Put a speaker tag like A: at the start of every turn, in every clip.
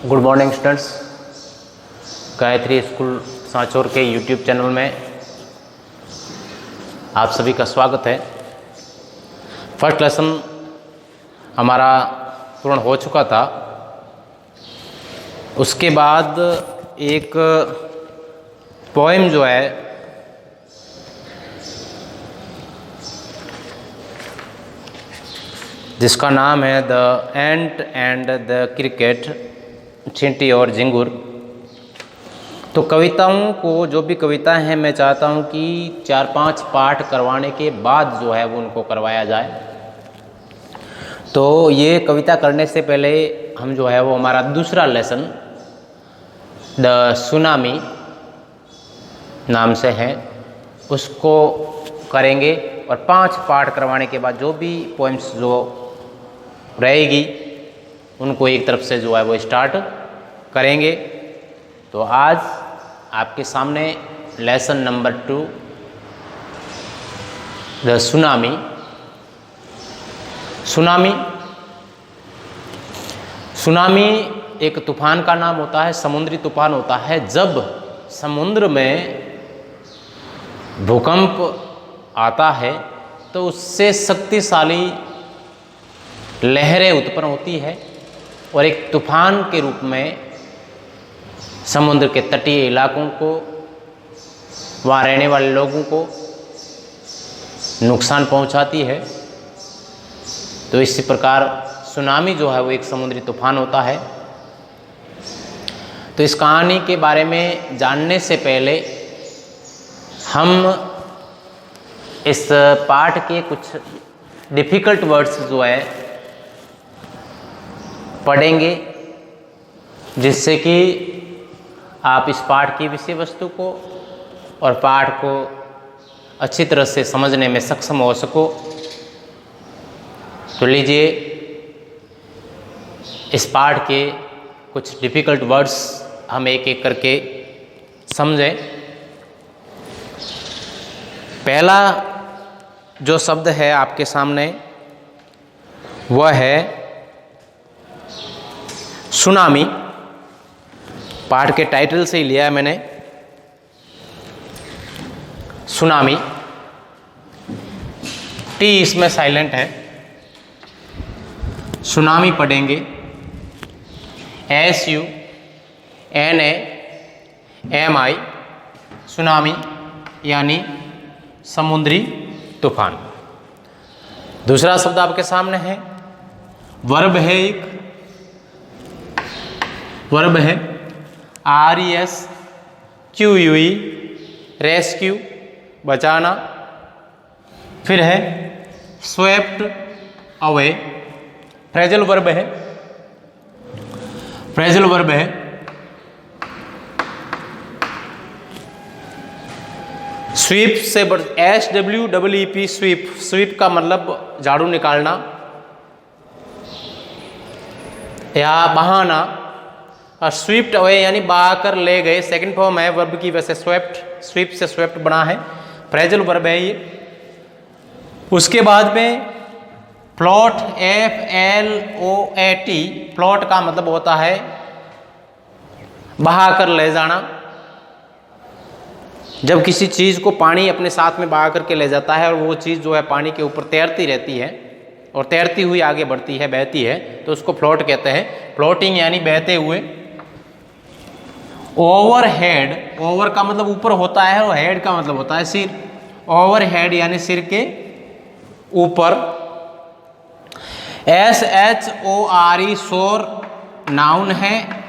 A: Good morning students, Gayatri school Sanchore के YouTube channel में आप सभी का स्वागत है। फर्स्ट लेसन हमारा पूर्ण हो चुका था। उसके बाद एक पोएम जो है जिसका नाम है the ant and the cricket, चींटी और झिंगुर। तो कविताओं को, जो भी कविताएं हैं, मैं चाहता हूं कि 4-5 पाठ करवाने के बाद जो है वो उनको करवाया जाए। तो ये कविता करने से पहले हम जो है वो हमारा दूसरा लेसन द सुनामी नाम से है, उसको करेंगे। और 5 पाठ करवाने के बाद जो भी पोएम्स जो रहेगी उनको एक तरफ से जो है वो स्टार्ट करेंगे। तो आज आपके सामने lesson number 2 the tsunami. Tsunami एक तूफान का नाम होता है, समुद्री तूफान होता है। जब समुद्र में भूकंप आता है तो उससे शक्तिशाली लहरें उत्पन्न होती है और एक तूफान के रूप में समुद्र के तटीय इलाकों को, वहाँ रहने वाले लोगों को नुकसान पहुंचाती है। तो इसी प्रकार सुनामी जो है वो एक समुद्री तूफान होता है। तो इस कहानी के बारे में जानने से पहले हम इस पाठ के कुछ डिफ़िकल्ट वर्ड्स जो है पढ़ेंगे, जिससे कि आप इस पाठ की विषय वस्तु को और पाठ को अच्छी तरह से समझने में सक्षम हो सको। तो लीजिए इस पाठ के कुछ डिफ़िकल्ट वर्ड्स हम एक एक करके समझें। पहला जो शब्द है आपके सामने वह है सुनामी। पाठ के टाइटल से ही लिया है मैंने, सुनामी। टी इसमें साइलेंट है। सुनामी पढ़ेंगे SUNAMI, सुनामी यानी समुद्री तूफान। दूसरा शब्द आपके सामने है, वर्ब है, एक वर्ब है RESQUE, रेस्क्यू, बचाना। फिर है स्वेप्ट अवे, फ्रेजल वर्ब है, फ्रेजल वर्ब है। स्वीप से SWEEP, स्वीप, स्वीप का मतलब झाड़ू निकालना या बहाना। और स्वीप्ट अवे यानी बहा कर ले गए, सेकंड फॉर्म है वर्ब की, वैसे स्वेप्ट, स्वीप से स्वेप्ट बना है, फ्रेजल वर्ब है ये। उसके बाद में फ्लोट, FLOAT, फ्लोट का मतलब होता है बहा कर ले जाना। जब किसी चीज़ को पानी अपने साथ में बहा करके ले जाता है और वो चीज़ जो है पानी के ऊपर तैरती रहती है और तैरती हुई आगे बढ़ती है, बहती है, तो उसको फ्लोट कहते हैं। फ्लोटिंग यानी बहते हुए। ओवरहेड, ओवर का मतलब ऊपर होता है और हेड का मतलब होता है सिर। ओवरहेड यानी सिर के ऊपर। SHORE, शोर, नाउन है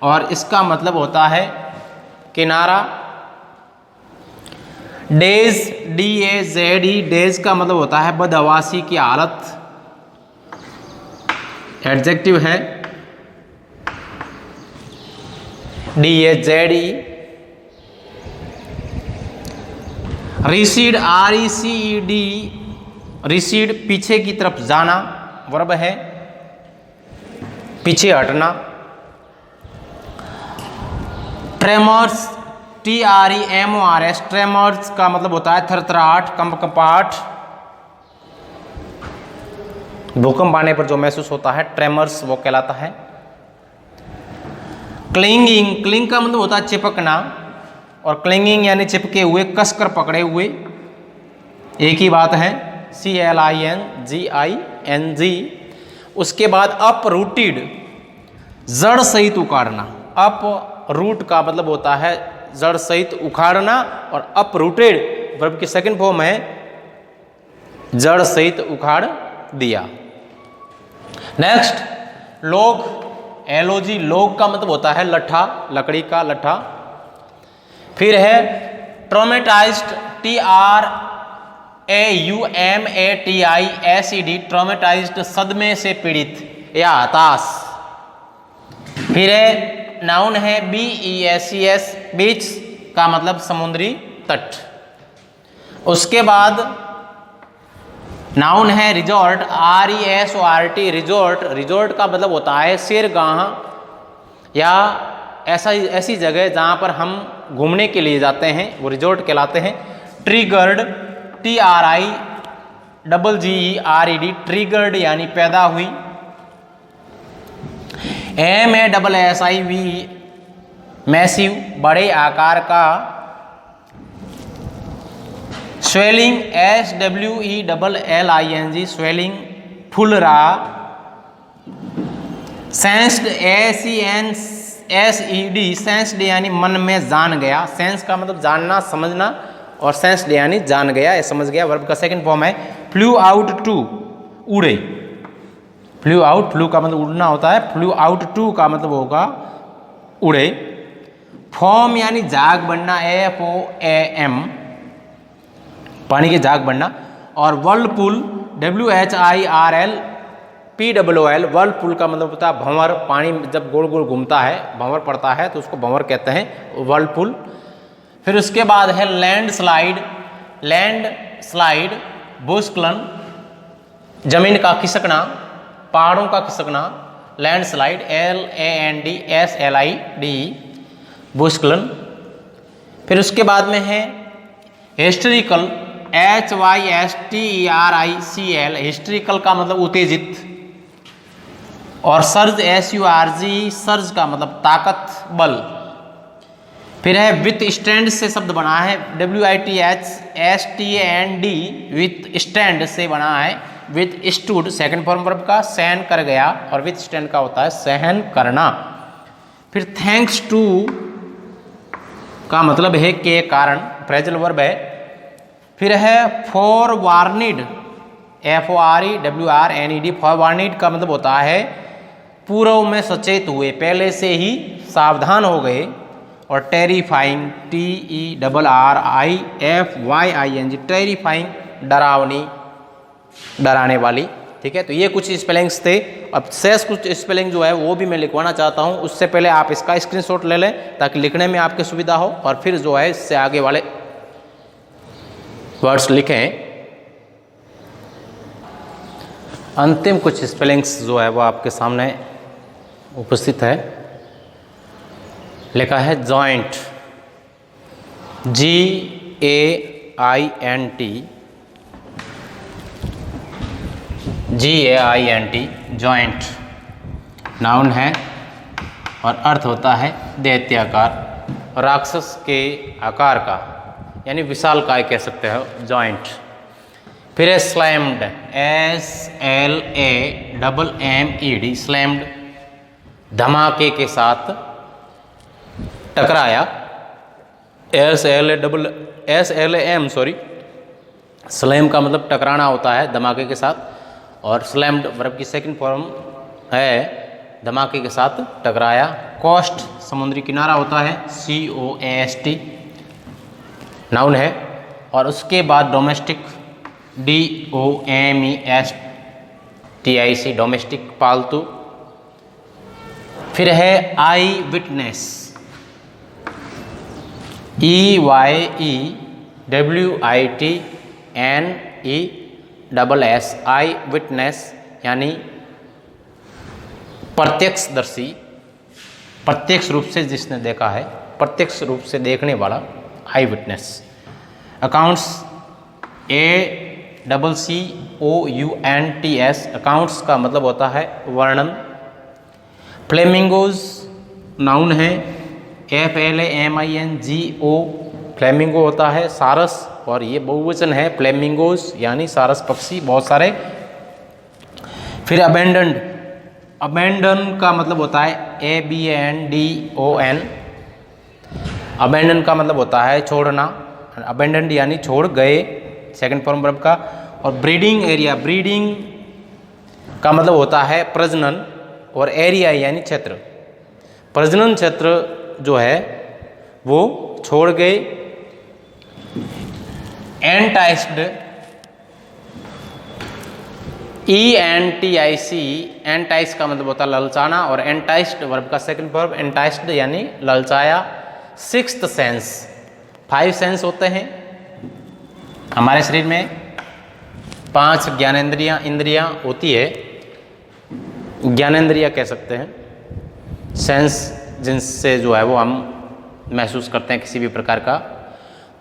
A: और इसका मतलब होता है किनारा। डेज, DAZE, डेज का मतलब होता है बदहवासी की हालत, एडजेक्टिव है DAZE। रिसीड, RECED, रिसीड, पीछे की तरफ जाना, वर्ब है, पीछे हटना। ट्रेमर्स, TREMORS, ट्रेमर्स का मतलब होता है थरथराहट, कंपकंपाहट। भूकंप आने पर जो महसूस होता है ट्रेमर्स वो कहलाता है। क्लिंगिंग, क्लिंग का मतलब होता है चिपकना, और क्लिंगिंग यानी चिपके हुए, कसकर पकड़े हुए, एक ही बात है। CLINGING। उसके बाद अपरूटेड, जड़ सहित उखाड़ना। अप रूट का मतलब होता है जड़ सहित उखाड़ना, और अपरूटेड वर्ब की सेकंड फॉर्म है जड़ सहित उखाड़ दिया। नेक्स्ट लोग, LOG, लोग का मतलब होता है लट्ठा, लकड़ी का लट्ठा। फिर है ट्रॉमेटाइज्ड, TRAUMATISED, ट्रॉमेटाइज्ड सदमे से पीड़ित या हताश। फिर है नाउन है BEACH, बीच का मतलब समुद्री तट। उसके बाद नाउन है रिजॉर्ट, RESORT, रिजॉर्ट। रिजॉर्ट का मतलब होता है सैरगाह या ऐसी जगह जहाँ पर हम घूमने के लिए जाते हैं, वो रिजॉर्ट कहलाते हैं। ट्रिगर्ड, TRIGGERED, ट्रिगर्ड यानी पैदा हुई। MASSIV, मैसिव, बड़े आकार का। स्वेलिंग, SWELLING, स्वेलिंग, फूल रहा। सेंस्ड, SENSED, सेंस्ड यानी मन में जान गया। सेंस का मतलब जानना, समझना, और सेंस्ड यानी जान गया या समझ गया। वर्ब का सेकंड फॉर्म है फ्लू आउट टू, उड़े। फ्लू आउट, फ्लू का मतलब उड़ना होता है, फ्लू आउट टू का मतलब होगा उड़े। फॉर्म यानी झाग बनना, FOAM, पानी के झाग बनना। और वर्लपूल, WHIRLPOOL, वर्लपूल का मतलब होता है भंवर। पानी जब गोल गोल घूमता है, भंवर पड़ता है, तो उसको भंवर कहते हैं, वर्लपूल। फिर उसके बाद है लैंड स्लाइड, लैंड स्लाइड, भूस्खलन, जमीन का खिसकना, पहाड़ों का खिसकना, लैंड स्लाइड, LANDSLID, भूस्खलन। फिर उसके बाद में है हिस्ट्रिकल, HYSTERICL, हिस्ट्रिकल का मतलब उत्तेजित। और सर्ज, SURG, सर्ज का मतलब ताकत, बल। फिर है विथ स्टैंड से शब्द बना है, WITHSTAND, विथ स्टैंड से बना है। With stood, second form verb का, सहन कर गया, और विथ स्टैंड का होता है सहन करना। फिर थैंक्स टू का मतलब है के कारण, फ्रेजल वर्ब है। फिर है फॉरवार्निड, FOREWARNED, फॉरवार्निड का मतलब होता है पूर्व में सचेत हुए, पहले से ही सावधान हो गए। और टेरिफाइंग, TERRIFYING, टेरिफाइंग, डरावनी, डराने वाली। ठीक है, तो ये कुछ स्पेलिंग्स थे। अब शेष कुछ स्पेलिंग जो है वो भी मैं लिखवाना चाहता हूँ। उससे पहले आप इसका स्क्रीनशॉट ले लें ताकि लिखने में आपकी सुविधा हो, और फिर जो है इससे आगे वाले वर्ड्स लिखें। अंतिम कुछ स्पेलिंग्स जो है वो आपके सामने उपस्थित है। लिखा है जॉइंट, GAINT, जॉइंट नाउन है, और अर्थ होता है दैत्याकार, राक्षस के आकार का, यानी विशालकाय कह सकते हो, जॉइंट। फिर है स्लैम्ड, SLAMMED, स्लैम्ड, धमाके के साथ, टकराया, SLAM, स्लैम का मतलब टकराना होता है धमाके के साथ। और स्लैम्ड वर्ब की सेकंड फॉर्म है धमाके के साथ टकराया। कोस्ट, समुद्री किनारा होता है, COAST, नाउन है। और उसके बाद डोमेस्टिक, DOMESTIC, डोमेस्टिक, पालतू। फिर है आई विटनेस, EYEWITNESS, आई विटनेस यानी प्रत्यक्षदर्शी, प्रत्यक्ष रूप से जिसने देखा है, प्रत्यक्ष रूप से देखने वाला, आई विटनेस। अकाउंट्स, ACCOUNTS, अकाउंट्स का मतलब होता है वर्णन। फ्लेमिंगोज, नाउन है FLAMINGO फ्लेमिंगो होता है, सारस, और ये बहुवचन है फ्लेमिंगोस यानी सारस पक्षी बहुत सारे। फिर अबेंडन्ड, अबेंडन का मतलब होता है ABANDON, अबेंडन का मतलब होता है छोड़ना, अबेंडन्ड यानी छोड़ गए, सेकंड फॉर्म वर्ब का। और ब्रीडिंग एरिया, ब्रीडिंग का मतलब होता है प्रजनन, और एरिया यानी क्षेत्र, प्रजनन क्षेत्र जो है वो छोड़ गए। एंटाइस्ड, ENTIC, एंटाइस का मतलब होता है ललचाना, और एंटाइस्ड वर्ब का सेकंड फॉर्म एंटाइस्ड यानी ललचाया। सिक्स्थ सेंस, 5 सेंस होते हैं हमारे शरीर में, 5 इंद्रियां होती है, ज्ञानेंद्रियां कह सकते हैं, सेंस जिनसे जो है वो हम महसूस करते हैं किसी भी प्रकार का।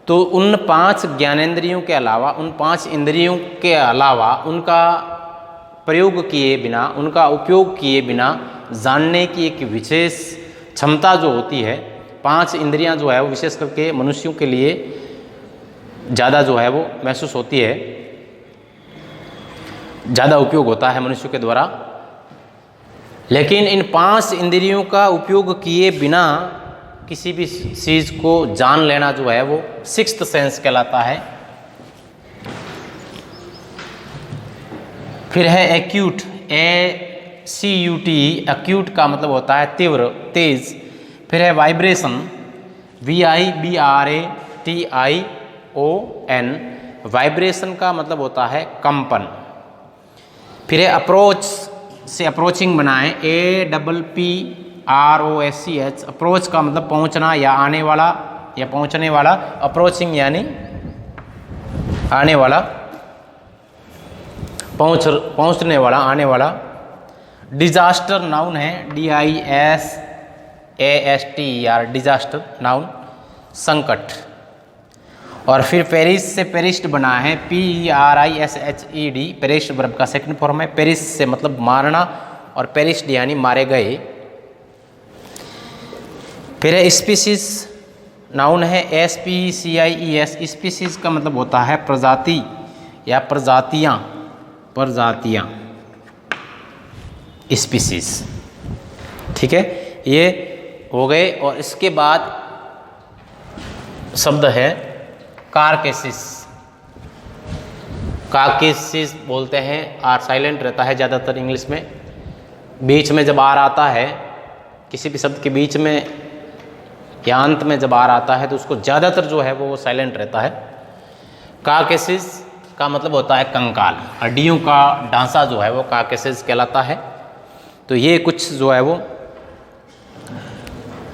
A: तो उन 5 ज्ञानेंद्रियों के अलावा, उन 5 इंद्रियों के अलावा उनका प्रयोग किए बिना, उनका उपयोग किए बिना जानने की एक विशेष क्षमता जो होती है, 5 इंद्रियां जो है वो विशेष करके मनुष्यों के लिए ज़्यादा जो है वो महसूस होती है, ज़्यादा उपयोग होता है मनुष्य के द्वारा। लेकिन इन 5 इंद्रियों का उपयोग किए बिना किसी भी चीज़ को जान लेना जो है वो सिक्स्थ सेंस कहलाता है। फिर है एक्यूट, ACUT, एक्यूट का मतलब होता है तीव्र, तेज। फिर है वाइब्रेशन, VIBRATION, वाइब्रेशन का मतलब होता है कंपन। फिर है अप्रोच, से अप्रोचिंग बनाएं, APPROCH, अप्रोच का मतलब पहुंचना या आने वाला या पहुंचने वाला, अप्रोचिंग यानी आने वाला, पहुंचने वाला, आने वाला। डिजास्टर नाउन है, DISASTER, डिजास्टर नाउन, संकट। और फिर पेरिस, से पेरिस्ड बना है, PERISHED, पेरिस्ड वर्ब का सेकंड फॉर्म है। पेरिस से मतलब मारना, और पेरिस्ड यानी मारे गए। फिर है स्पीसीज, नाउन है SPECIES, स्पीसीज का मतलब होता है प्रजाति या प्रजातियां, प्रजातियां, स्पीसीज। ठीक है, ये हो गए। और इसके बाद शब्द है कारकेसिस, कारकेसिस बोलते हैं, आर साइलेंट रहता है ज़्यादातर इंग्लिश में। बीच में जब आर आता है, किसी भी शब्द के बीच में या अंत में जब आर आता है तो उसको ज़्यादातर जो है वो साइलेंट रहता है। कारकेसिस का मतलब होता है कंकाल, हड्डियों का ढांचा जो है वो कारकेसिस कहलाता है। तो ये कुछ जो है वो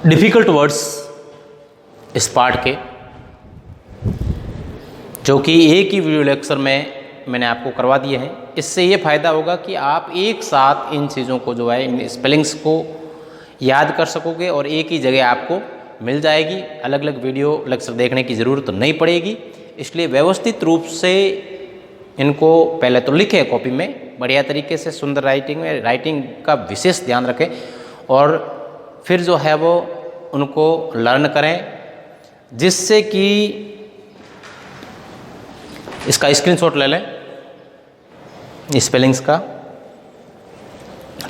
A: डिफ़िकल्ट वर्ड्स इस पार्ट के, जो कि एक ही वीडियो लेक्चर में मैंने आपको करवा दिए हैं। इससे ये फ़ायदा होगा कि आप एक साथ इन चीज़ों को जो है, इन स्पेलिंग्स को याद कर सकोगे और एक ही जगह आपको मिल जाएगी। अलग अलग वीडियो लेक्चर देखने की ज़रूरत नहीं पड़ेगी। इसलिए व्यवस्थित रूप से इनको पहले तो लिखें कॉपी में बढ़िया तरीके से, सुंदर राइटिंग में, राइटिंग का विशेष ध्यान रखें, और फिर जो है वो उनको लर्न करें, जिससे कि इसका स्क्रीनशॉट ले लें स्पेलिंग्स का,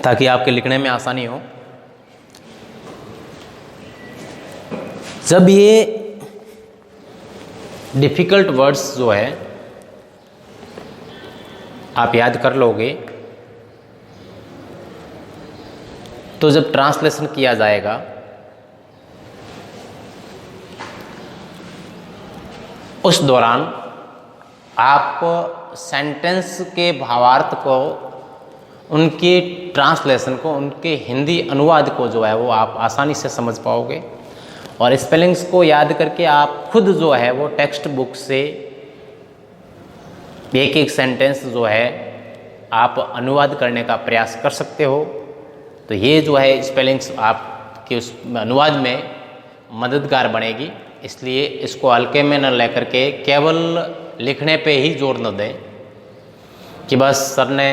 A: ताकि आपके लिखने में आसानी हो। जब ये डिफ़िकल्ट वर्ड्स जो है आप याद कर लोगे, तो जब ट्रांसलेशन किया जाएगा उस दौरान आप सेंटेंस के भावार्थ को, उनके ट्रांसलेशन को, उनके हिंदी अनुवाद को जो है वो आप आसानी से समझ पाओगे। और स्पेलिंग्स को याद करके आप खुद जो है वो टेक्स्ट बुक से एक एक सेंटेंस जो है आप अनुवाद करने का प्रयास कर सकते हो। तो ये जो है स्पेलिंग्स आपके उस अनुवाद में मददगार बनेगी। इसलिए इसको हल्के में न लेकर के केवल लिखने पे ही जोर न दें कि बस सर ने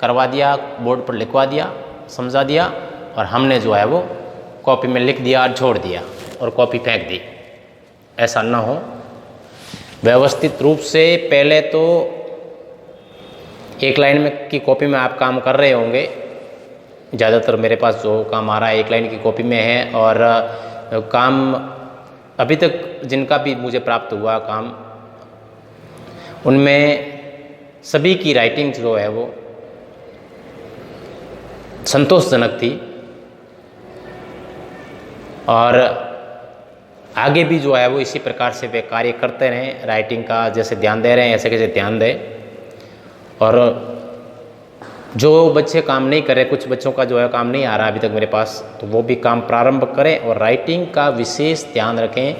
A: करवा दिया, बोर्ड पर लिखवा दिया, समझा दिया और हमने जो है वो कॉपी में लिख दिया और छोड़ दिया और कॉपी फेंक दी, ऐसा ना हो। व्यवस्थित रूप से पहले तो एक लाइन में की कॉपी में आप काम कर रहे होंगे, ज़्यादातर मेरे पास जो काम आ रहा है एक लाइन की कॉपी में है, और काम अभी तक जिनका भी मुझे प्राप्त हुआ काम, उनमें सभी की राइटिंग जो है वो संतोषजनक थी, और आगे भी जो है वो इसी प्रकार से वे कार्य करते रहें, राइटिंग का जैसे ध्यान दे रहे हैं ऐसे कैसे ध्यान दें। और जो बच्चे काम नहीं कर रहे, कुछ बच्चों का जो है काम नहीं आ रहा अभी तक मेरे पास, तो वो भी काम प्रारंभ करें और राइटिंग का विशेष ध्यान रखें।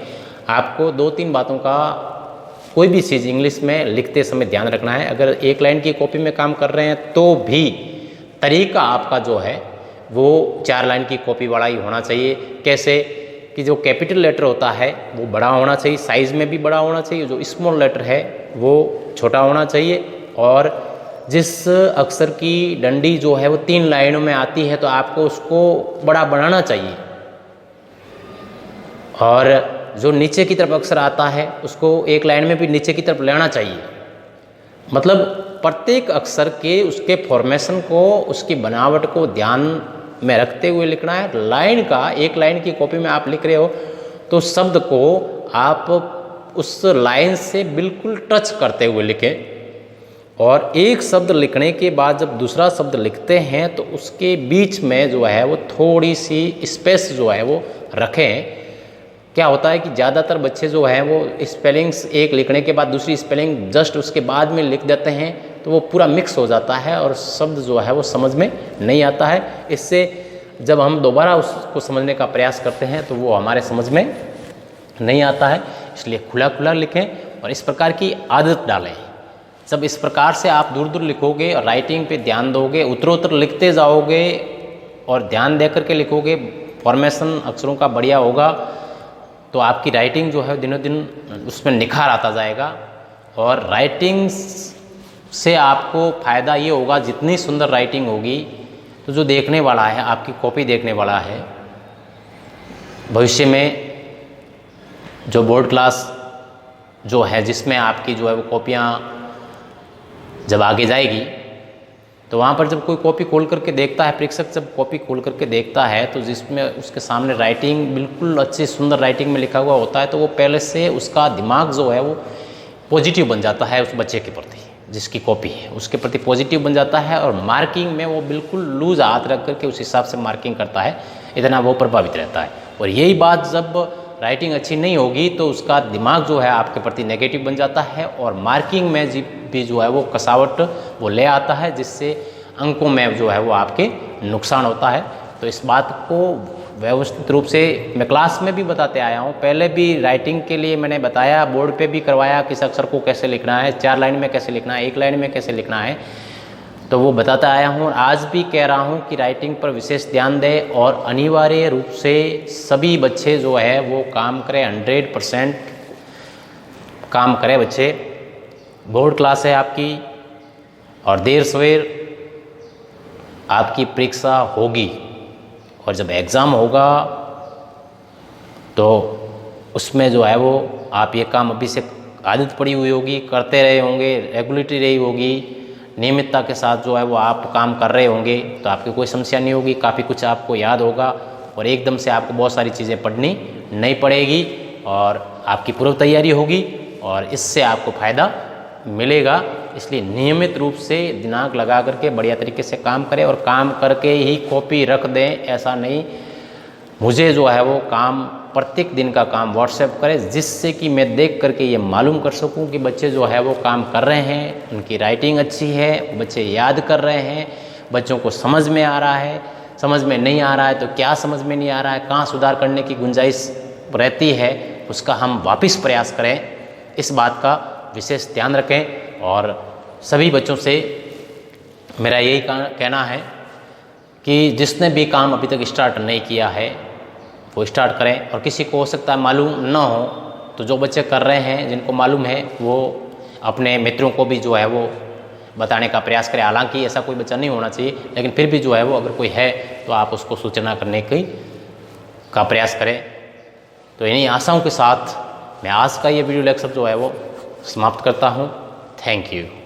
A: आपको 2-3 बातों का कोई भी चीज़ इंग्लिश में लिखते समय ध्यान रखना है। अगर एक लाइन की कॉपी में काम कर रहे हैं तो भी तरीका आपका जो है वो 4 लाइन की कॉपी वाला ही होना चाहिए। कैसे कि जो कैपिटल लेटर होता है वो बड़ा होना चाहिए, साइज़ में भी बड़ा होना चाहिए, जो स्मॉल लेटर है वो छोटा होना चाहिए, और जिस अक्षर की डंडी जो है वो 3 लाइनों में आती है तो आपको उसको बड़ा बनाना चाहिए, और जो नीचे की तरफ अक्षर आता है उसको एक लाइन में भी नीचे की तरफ लेना चाहिए। मतलब प्रत्येक अक्षर के उसके फॉर्मेशन को, उसकी बनावट को ध्यान में रखते हुए लिखना है। लाइन का, एक लाइन की कॉपी में आप लिख रहे हो तो शब्द को आप उस लाइन से बिल्कुल टच करते हुए लिखें, और एक शब्द लिखने के बाद जब दूसरा शब्द लिखते हैं तो उसके बीच में जो है वो थोड़ी सी स्पेस जो है वो रखें। क्या होता है कि ज़्यादातर बच्चे जो हैं वो स्पेलिंग्स एक लिखने के बाद दूसरी स्पेलिंग जस्ट उसके बाद में लिख देते हैं, तो वो पूरा मिक्स हो जाता है और शब्द जो है वो समझ में नहीं आता है। इससे जब हम दोबारा उसको समझने का प्रयास करते हैं तो वो हमारे समझ में नहीं आता है। इसलिए खुला खुला लिखें और इस प्रकार की आदत डालें। जब इस प्रकार से आप दूर दूर लिखोगे और राइटिंग पे ध्यान दोगे, उत्तरोत्तर लिखते जाओगे और ध्यान दे करके लिखोगे, फॉर्मेशन अक्षरों का बढ़िया होगा, तो आपकी राइटिंग जो है दिनों दिन उसमें निखार आता जाएगा। और राइटिंग से आपको फ़ायदा ये होगा, जितनी सुंदर राइटिंग होगी तो जो देखने वाला है, आपकी कॉपी देखने वाला है, भविष्य में जो बोर्ड क्लास जो है जिसमें आपकी जो है वो कॉपियाँ जब आगे जाएगी तो वहाँ पर जब कोई कॉपी खोल करके देखता है, परीक्षक जब कॉपी खोल करके देखता है तो जिसमें उसके सामने राइटिंग बिल्कुल अच्छी सुंदर राइटिंग में लिखा हुआ होता है, तो वो पहले से उसका दिमाग जो है वो पॉजिटिव बन जाता है उस बच्चे के प्रति, जिसकी कॉपी है उसके प्रति पॉजिटिव बन जाता है, और मार्किंग में वो बिल्कुल लूज हाथ रख करके उस हिसाब से मार्किंग करता है, इतना वो प्रभावित रहता है। और यही बात जब राइटिंग अच्छी नहीं होगी तो उसका दिमाग जो है आपके प्रति नेगेटिव बन जाता है, और मार्किंग में भी जो है वो कसावट वो ले आता है, जिससे अंकों में जो है वो आपके नुकसान होता है। तो इस बात को व्यवस्थित रूप से मैं क्लास में भी बताते आया हूँ, पहले भी राइटिंग के लिए मैंने बताया, बोर्ड पे भी करवाया किस अक्षर को कैसे लिखना है, 4 लाइन में कैसे लिखना है, 1 लाइन में कैसे लिखना है, तो वो बताता आया हूँ। और आज भी कह रहा हूँ कि राइटिंग पर विशेष ध्यान दें और अनिवार्य रूप से सभी बच्चे जो है वो काम करें, 100% काम करें बच्चे। बोर्ड क्लास है आपकी और देर सवेर आपकी परीक्षा होगी, और जब एग्ज़ाम होगा तो उसमें जो है वो आप ये काम अभी से आदत पड़ी हुई होगी, करते रहे होंगे, रेगुलरिटी रही होगी, नियमितता के साथ जो है वो आप काम कर रहे होंगे, तो आपकी कोई समस्या नहीं होगी, काफ़ी कुछ आपको याद होगा और एकदम से आपको बहुत सारी चीज़ें पढ़नी नहीं पड़ेगी और आपकी पूर्व तैयारी होगी और इससे आपको फ़ायदा मिलेगा। इसलिए नियमित रूप से दिनांक लगा करके बढ़िया तरीके से काम करें और काम करके ही कॉपी रख दें, ऐसा नहीं। मुझे जो है वो काम प्रत्येक दिन का काम व्हाट्सएप करें, जिससे कि मैं देख करके ये मालूम कर सकूं कि बच्चे जो है वो काम कर रहे हैं, उनकी राइटिंग अच्छी है, बच्चे याद कर रहे हैं, बच्चों को समझ में आ रहा है, समझ में नहीं आ रहा है तो क्या समझ में नहीं आ रहा है, कहाँ सुधार करने की गुंजाइश रहती है, उसका हम वापस प्रयास करें। इस बात का विशेष ध्यान रखें और सभी बच्चों से मेरा यही कहना है कि जिसने भी काम अभी तक स्टार्ट नहीं किया है वो स्टार्ट करें। और किसी को हो सकता है मालूम ना हो, तो जो बच्चे कर रहे हैं जिनको मालूम है वो अपने मित्रों को भी जो है वो बताने का प्रयास करें। हालांकि ऐसा कोई बच्चा नहीं होना चाहिए, लेकिन फिर भी जो है वो अगर कोई है तो आप उसको सूचना करने की का प्रयास करें। तो इन्हीं आशाओं के साथ मैं आज का ये वीडियो लेक्चर जो है वो समाप्त करता हूँ। Thank you.